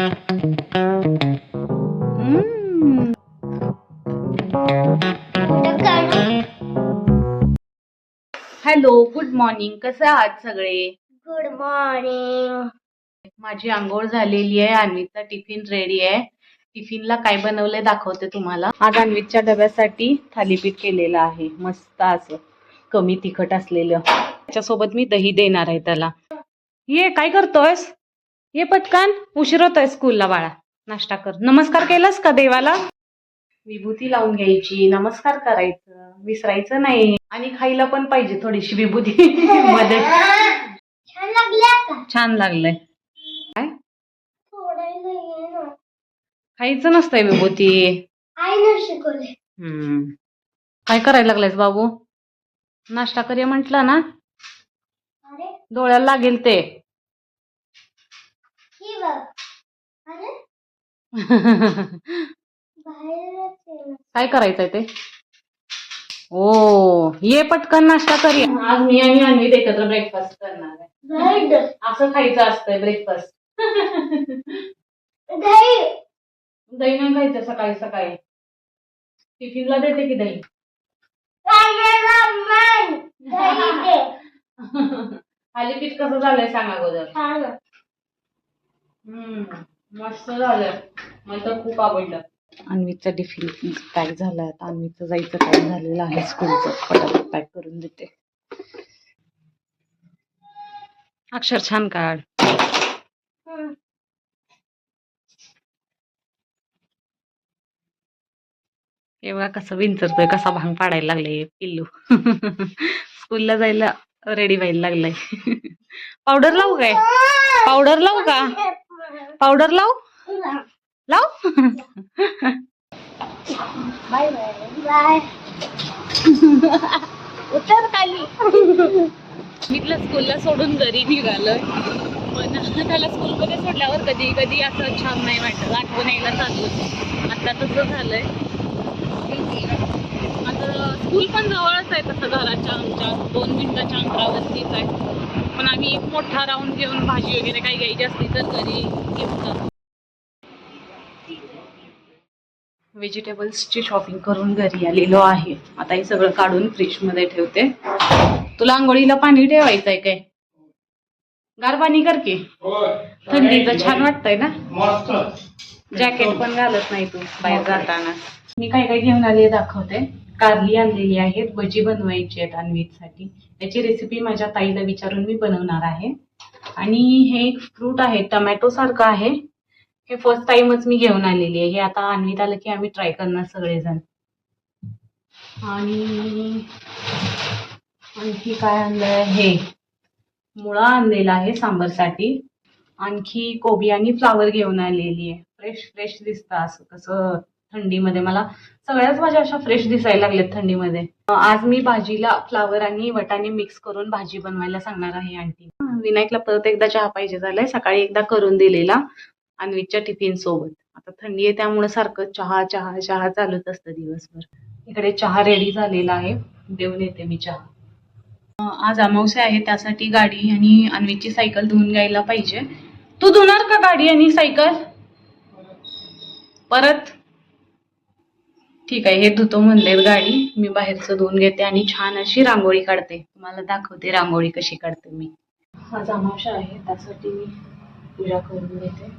हम्म. Hello, good morning. कसं आहात सगळे? Good morning. माझी आंघोळ झालेली आहे. अन्वीचा टिफिन रेडी आहे. टिफिनला काय बनवलंय दाखवते तुम्हाला. आज अन्वीच्या डब्यासाठी थालीपीठ केलेलं आहे, मस्त असं कमी तिखट असलेलं. त्याच्यासोबत मी दही देणार आहे त्याला. ये, काय करतोयस? ये पटकन, उशीर होतोय स्कूलला बाळा. नाश्ता कर. नमस्कार केलास का देवाला? विभूती लावून घ्यायची, नमस्कार करायचं, विसरायचं नाही. आणि खायला पण पाहिजे थोडीशी विभूती मध्ये. छान लागल्या का? छान लागलंय. काय थोडं खायचं नसतंय विभूती. आईनं शिकवले. काय करायला लागलायस बाबू? नाश्ता करे म्हंटला ना, अरे डोळ्याला लागेल ते. ही बघ. अरे बाहेरच आहे ना. काय करायचंय ते? ओ, ये पटकन नाश्ता कर. आज मी आणि अन्वित एकत्र ब्रेकफास्ट करणार आहे. दही. असं खायचं असतंय ब्रेकफास्ट. दही. दही नाही खायचं सकाळी सकाळी. टिफिनला देते की दही. दही दे. थालीपीठ कसं झालंय सांगा अगोदर. छान. मस्त झालं. मला तर खूप आवडलं. अन्वीचा टिफिन पॅक झाला. आता अन्वीचं जायचं टाइम झालेलं आहे स्कूलचं. फटाफट पॅक करून देते. अक्षर छान काढ. एवढा कसं विंचरतोय, कसा भांग पाडायला लागले पिल्लू. स्कूलला जायला रेडी व्हायला लागलाय. पावडर लावू काय? पावडर लावू का? पावडर लावू? लाव. Bye bye bye. उतर खाली. मी तिला स्कूलला सोडून घरी निघालोय. पण त्याला स्कूलमध्ये सोडल्यावर कधी कधी असं छान नाही वाटत. आठवण यायला चालू होती. आता तसं झालंय. आता स्कूल पण जवळच आहे तसं घराच्या आमच्या 2 मिनिटाच्या अंतरावरतीच आहे. पण आम्ही एक मोठा राऊंड घेऊन भाजी वगैरे काही घ्यायची असली तर घरी घेऊन व्हेजिटेबल्सची शॉपिंग करून घरी आलेलो आहे. आता हे सगळं काढून फ्रीज मध्ये ठेवते. तुला आंघोळीला पाणी ठेवायचं आहे काय? गार पाणी कर की. थंडीचं छान वाटतंय ना. जॅकेट पण घालत नाही तू बाहेर जाताना. मी काय काय घेऊन आले दाखवते. कारली आणलेली आहेत, भजी बनवायची आहेत अन्वीसाठी. त्याची रेसिपी माझ्या ताईला विचारून मी बनवणार आहे. आणि हे एक फ्रूट आहे, टमॅटो सारखं आहे. हे फर्स्ट टाइमच मी घेऊन आलेली आहे. हे आता अन्वीत आलं की आम्ही ट्राय करणार सगळेजण. आणि आणखी काय आणलंय? हे मुळा आणलेला आहे सांबरसाठी. आणखी कोबी आणि फ्लावर घेऊन आलेली आहे. फ्रेश फ्रेश दिसतं असं कसं थंडीमध्ये. मला सगळ्याच भाज्या अशा फ्रेश दिसायला लागल्यात थंडीमध्ये. आज मी भाजीला फ्लावर आणि वटाणे मिक्स करून भाजी बनवायला सांगणार आहे आंटी. विनायकला परत एकदा चहा पाहिजे झालाय. सकाळी एकदा करून दिलेला अन्वीच्या टिफिन सोबत. आता थंडी आहे त्यामुळे सारखं चहा चहा चहा चालूच असतं दिवसभर. इकडे चहा रेडी झालेला आहे, देऊन येते मी चहा. आज अमावस्या आहे त्यासाठी गाडी आणि अन्वीची सायकल धुवून घ्यायला पाहिजे. तू धुणार का गाडी आणि सायकल परत? ठीक आहे, हे धुतो म्हणले गाडी. मी बाहेरचं धुवून घेते आणि छान अशी रांगोळी काढते. तुम्हाला दाखवते रांगोळी कशी काढते मी. आज अमावस्या आहे त्यासाठी मी पूजा करून घेते.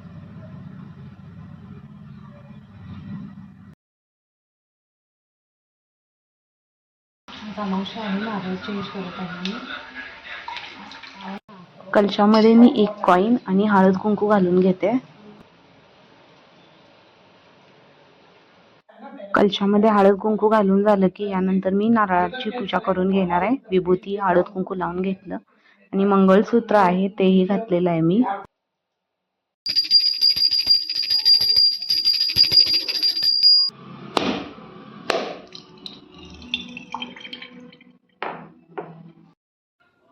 आज अमावस्या आहे, नारळ चेंज करत आहे मी. कलशामध्ये मी 1 कॉईन आणि हळद कुंकू घालून घेते. कलशामध्ये हळद कुंकू घालून झालं की यानंतर मी नारळाची पूजा करून घेणार आहे. विभूती हळद कुंकू लावून घेतलं आणि मंगळसूत्र आहे तेही घातलेलं आहे मी.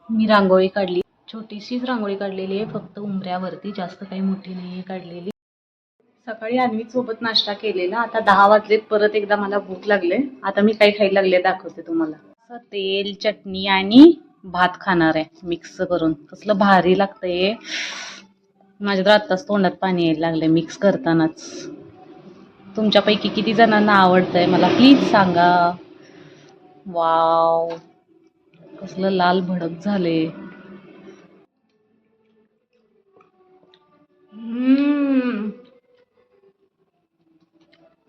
मी रांगोळी काढली, छोटीशीच रांगोळी काढलेली आहे, फक्त उंबऱ्यावरती, जास्त काही मोठी नाहीये काढलेली. सकाळी अन्वी सोबत नाश्ता केलेला. आता 10 वाजलेत, परत एकदा मला भूक लागले. आता मी काय खायला लागले दाखवते तुम्हाला. तेल चटणी आणि भात खाणार आहे मिक्स करून. कसलं भारी लागतंय. माझ्या तर आत्ताच तोंडात पाणी यायला लागलंय मिक्स करतानाच. तुमच्यापैकी किती जणांना आवडतंय मला प्लीज सांगा. वाव, कसलं लाल भडक झाले.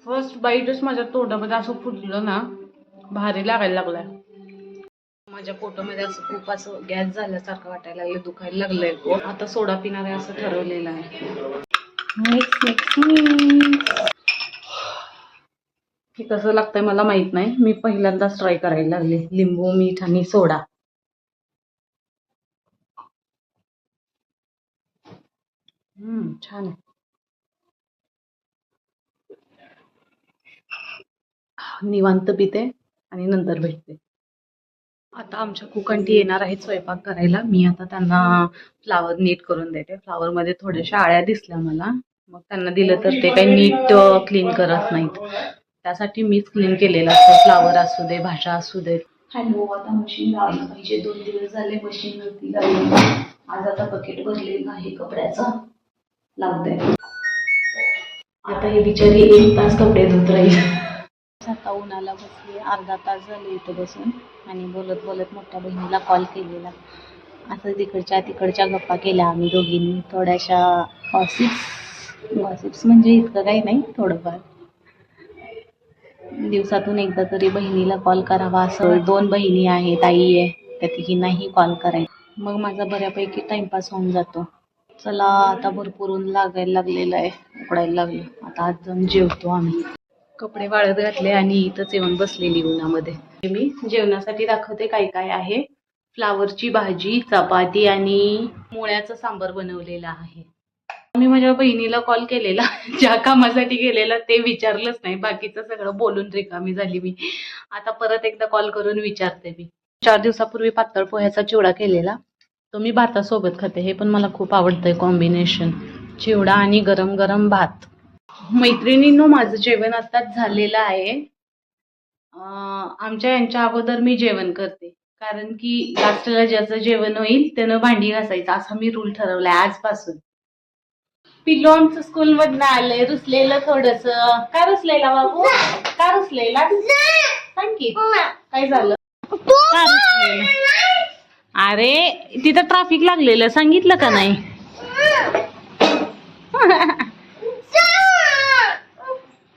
फर्स्ट बाईटच माझ्या तोंडामध्ये असं फुटलं ना, भारी लागायला लागलाय. माझ्या पोटामध्ये असं खूप असं गॅस झाल्यासारखं वाटायला लागलं, दुखायला लागलंय पोट. आता सोडा पिणार आहे असं ठरवलेलं आहे. Mix mix mix. हे कसं लागतंय मला माहित नाही, मी पहिल्यांदाच ट्राय करायला लागले. लिंबू, मीठ आणि सोडा. छान आहे. निवांत पिते आणि नंतर भेटते. आता आमच्या कुकंटी येणार आहेत स्वयंपाक करायला. मी आता त्यांना फ्लावर नीट करून देते. फ्लावर मध्ये थोड्याशा आळ्या दिसल्या मला, मग त्यांना दिलं तर ते काही नीट क्लीन करत नाहीत. त्यासाठी मीच क्लीन केलेलं असतं, फ्लावर असू दे, भाज्या असू दे. हॅलो, आता मशीन लावायला पाहिजे. 2 दिवस झाले मशीन नव्हती लावली. आज आता बकेट भरलेला आहे कपड्याचा, लावते. आता हे बिचारी 1 तास कपडे धुत राहील. आता उन्हाला बसली, अर्धा तास झाले इथे बसून आणि बोलत बोलत मोठ्या बहिणीला कॉल केलेला. असं तिकडच्या गप्पा केल्या आम्ही दोघींनी, थोड्याशा गॉसिप्स म्हणजे इतकं काही नाही, थोडंफार. दिवसातून एकदा तरी बहिणीला कॉल करावा असं. 2 बहिणी आहेत, आई आहे, त्या तिघींनाही कॉल करायचा. मग माझा बऱ्यापैकी टाइमपास होऊन जातो. चला, आता भरपूर ऊन लागायला लागलेलं आहे, उकडायला लागलं. आता आज जाऊन जेवतो आम्ही. कपडे वाळत घातले आणि इथंच येऊन बसलेली उन्हामध्ये. मी जेवणासाठी दाखवते काय काय आहे. फ्लावरची भाजी, चपाती आणि मुळ्याचं सांबर बनवलेलं आहे. मी माझ्या बहिणीला कॉल केलेला, ज्या कामासाठी केलेला ते विचारलंच नाही, बाकीचं सगळं बोलून रिकामी झाली मी. आता परत एकदा कॉल करून विचारते मी. 4 दिवसापूर्वी पातळ पोह्याचा चिवडा केलेला, तो मी भातासोबत खाते. हे पण मला खूप आवडतंय कॉम्बिनेशन, चिवडा आणि गरम गरम भात. मैत्रिणींनो, माझं जेवण आताच झालेलं आहे. आमच्या यांच्या अगोदर मी जेवण करते, कारण की लास्टला ज्याचं जेवण होईल त्यानं भांडी घासायचं, असा मी रूल ठरवलाय आजपासून. पिल्लू आमचं स्कूल मधनं आलंय, रुसलेलं थोडस. का रुसलेला बाबू, का रुसलेला सांग की, काय झालं? का रुसलेलं? अरे तिथं ट्रॅफिक लागलेलं, सांगितलं का नाही?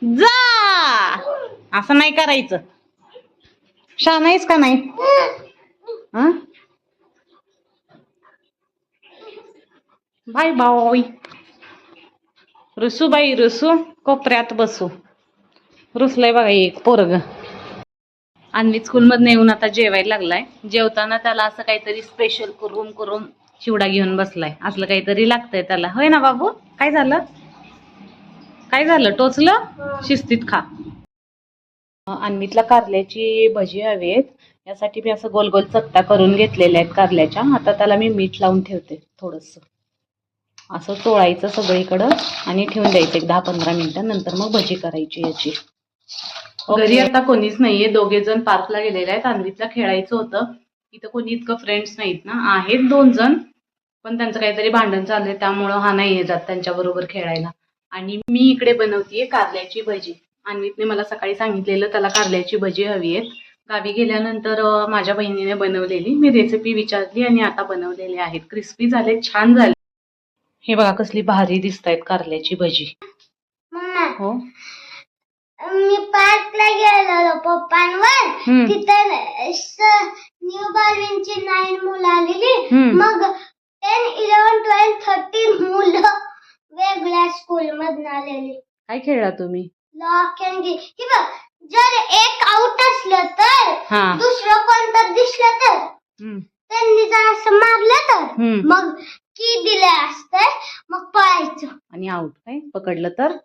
जा, असं नाही करायचं. शहाणा आहेस का नाही? Bye bye. रुसू बाई रुसू, कोपऱ्यात बसू. रुसलंय बघा एक पोरग. अन्वित स्कूलमधनं येऊन आता जेवायला लागलाय. जेवताना त्याला असं काहीतरी स्पेशल करून करून चिवडा घेऊन बसलाय. असलं काहीतरी लागतंय त्याला, होय ना बाबू? काय झालं? काय झालं? टोचलं? शिस्तीत खा. अन्वितला कारल्याची भजी हवी आहेत, यासाठी मी असं गोल गोल चकत्या करून घेतलेल्या आहेत कारल्याच्या. आता त्याला मी मीठ लावून ठेवते थोडंसं. असं चोळायचं सगळीकडं आणि ठेवून द्यायचं 10-15 मिनिटं. नंतर मग भजी करायची याची. घरी आता कोणीच नाहीये, 2 जण पार्कला गेलेले आहेत. अन्वितला खेळायचं होतं, इथं कोणी इतकं फ्रेंड्स नाहीत ना. आहेत 2 जण, पण त्यांचं काहीतरी भांडण चाललंय, त्यामुळं हा नाही जात त्यांच्याबरोबर खेळायला. आणि मी इकडे बनवतीये कारल्याची भजी. अन्वितने मला सकाळी सांगितलेलं त्याला कारल्याची भजी हवी आहेत. गावी गेल्यानंतर माझ्या बहिणीने बनवलेली, मी रेसिपी विचारली आणि आता बनवलेले आहेत. क्रिस्पी झाले, छान झाले. हे बघा कसली भारी दिसतायत कारल्याची भजी. हो, मी पार्कला गेलेलो पप्पांवर, तिथं न्यू बालविनची 9 मुलं आलेली. मग 10, 11, 12, 13 मुलं वेगळ्या स्कूल मधून आलेली. काय खेळला तुम्ही? लॉक अँड की. हे बघ, जर एक आउट असलं तर, दुसरं कोणतर दिसलं तर, त्यांनी जर असं मारलं तर, मग की दिलं असतं, मग पळायचं. आणि आउट काय पकडलं तर?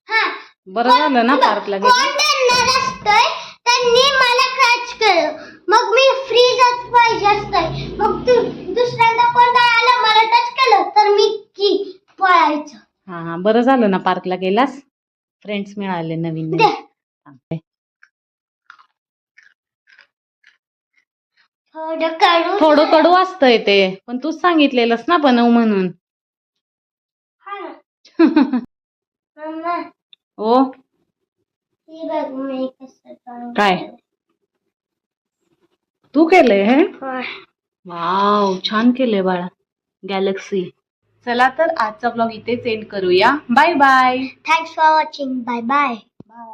हा, बरं झालं ना पार्कला गेलं. कोण देणार असतंय, त्यांनी मला क्रॅच केलं, मग मी फ्रीजच पाहिजे असतंय. मग तू दुसऱ्यांदा कोणता आलं मला टच केलं तर मी की पळायचं. हा, बरं झालं ना पार्कला गेलास, फ्रेंड्स मिळाले नवीन. थोडं कडू असतंय ते, पण तूच सांगितलेलंस ना बनव म्हणून. मम्मा ओ ही बघ मी कसं drawing काय? केलंय. तू केलंय हे? होय. वाव, छान केलंय बाळा. गॅलेक्सी. चला तर आजचा ब्लॉग इथेच एंड करूया. Bye bye. Thanks for watching. Bye bye.